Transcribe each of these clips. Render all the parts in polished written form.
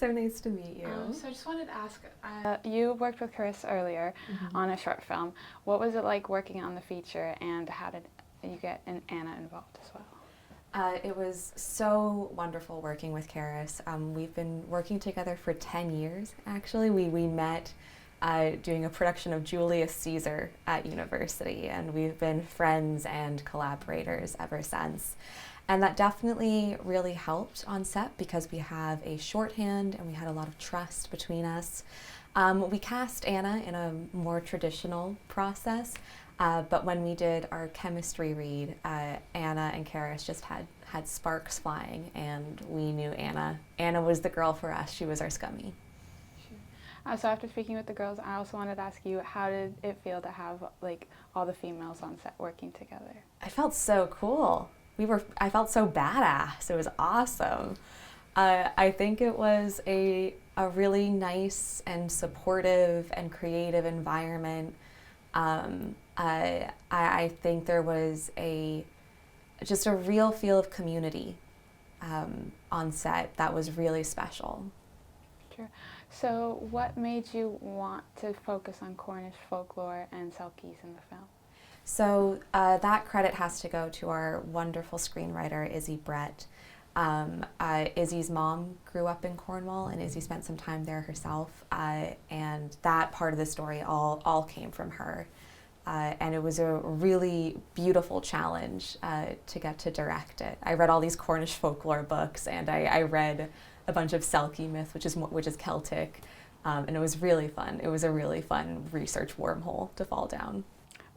so nice to meet you. So I just wanted to ask, you worked with Chris earlier on a short film. What was it like working on the feature, and how did you get Anna involved as well? It was so wonderful working with Karis. We've been working together for 10 years, actually. We met doing a production of Julius Caesar at university, and we've been friends and collaborators ever since. And that definitely really helped on set because we have a shorthand and we had a lot of trust between us. We cast Anna in a more traditional process, but when we did our chemistry read, Anna and Karis just had sparks flying, and we knew Anna. Anna was the girl for us. She was our scummy. So after speaking with the girls, I also wanted to ask you, how did it feel to have like all the females on set working together? I felt so cool. I felt so badass. It was awesome. I think it was a really nice and supportive and creative environment. I think there was just a real feel of community on set that was really special. Sure. So what made you want to focus on Cornish folklore and Selkies in the film? So that credit has to go to our wonderful screenwriter, Izzy Brett. Izzy's mom grew up in Cornwall, and Izzy spent some time there herself, and that part of the story all came from her. And it was a really beautiful challenge to get to direct it. I read all these Cornish folklore books, and I read a bunch of Selkie myth, which is Celtic, and it was really fun. It was a really fun research wormhole to fall down.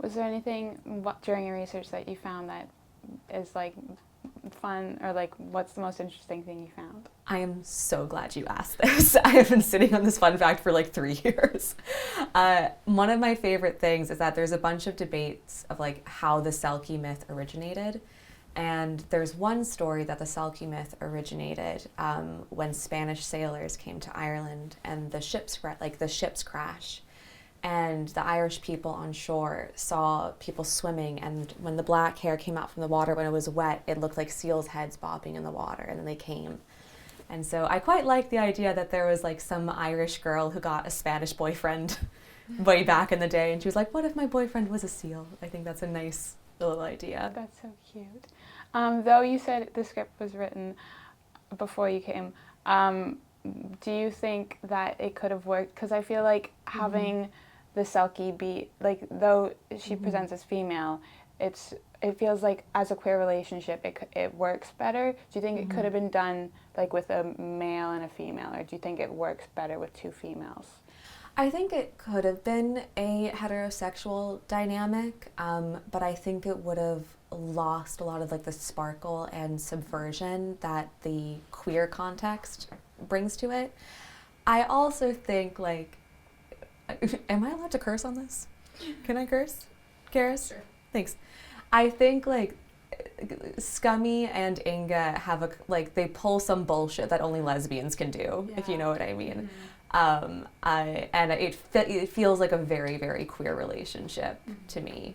Was there anything during your research that you found that is like fun, or like what's the most interesting thing you found? I am so glad you asked this. I have been sitting on this fun fact for like 3 years. One of my favorite things is that there's a bunch of debates of like how the Selkie myth originated. And there's one story that the Selkie myth originated when Spanish sailors came to Ireland and the ships crash. And the Irish people on shore saw people swimming, and when the black hair came out from the water when it was wet, it looked like seals' heads bobbing in the water, and then they came. And so I quite like the idea that there was like some Irish girl who got a Spanish boyfriend way back in the day, and she was like, what if my boyfriend was a seal? I think that's a nice little idea. That's so cute. Though you said the script was written before you came, do you think that it could have worked? Because I feel like having the Selkie be, like, though she presents as female, it feels like as a queer relationship it works better. Do you think it could have been done like with a male and a female, or do you think it works better with two females? I think it could have been a heterosexual dynamic, but I think it would have lost a lot of like the sparkle and subversion that the queer context brings to it. I also think like, am I allowed to curse on this? Can I curse, Karis? Sure. Thanks. I think like Scummy and Inga have they pull some bullshit that only lesbians can do, if you know what I mean. And it feels like a very, very queer relationship to me.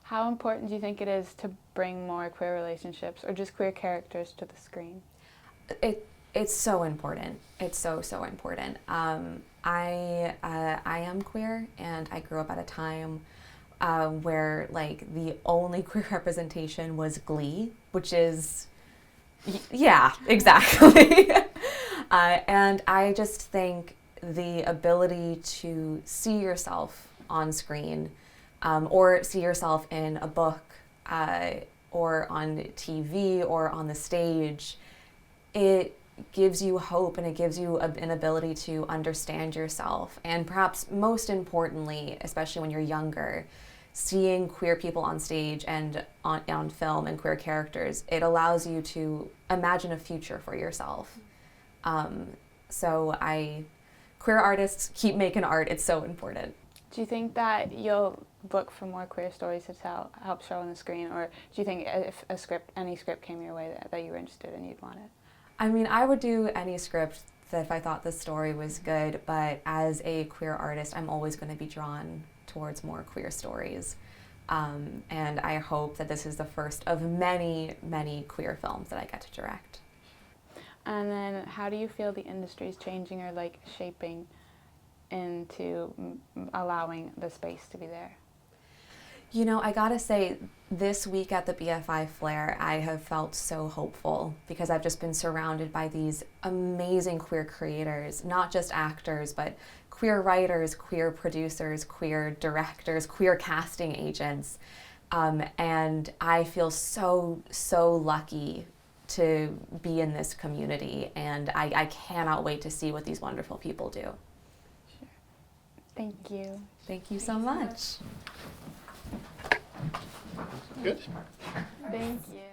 How important do you think it is to bring more queer relationships or just queer characters to the screen? It's so important. It's so important. I am queer, and I grew up at a time where like the only queer representation was Glee, which is, yeah, exactly. And I just think the ability to see yourself on screen, or see yourself in a book, or on TV or on the stage, it gives you hope, and it gives you an ability to understand yourself. And perhaps most importantly, especially when you're younger, seeing queer people on stage and on film and queer characters, it allows you to imagine a future for yourself. Queer artists, keep making art. It's so important. Do you think that you'll look for more queer stories to help show on the screen, or do you think if any script came your way that you were interested in, you'd want it? I mean, I would do any script if I thought the story was good, but as a queer artist, I'm always going to be drawn towards more queer stories. And I hope that this is the first of many, many queer films that I get to direct. And then how do you feel the industry is changing or like shaping into allowing the space to be there? You know, I gotta say, this week at the BFI Flare, I have felt so hopeful because I've just been surrounded by these amazing queer creators, not just actors, but queer writers, queer producers, queer directors, queer casting agents. And I feel so, so lucky to be in this community, and I cannot wait to see what these wonderful people do. Sure. Thank you. Thank you so much. Good. Thank you.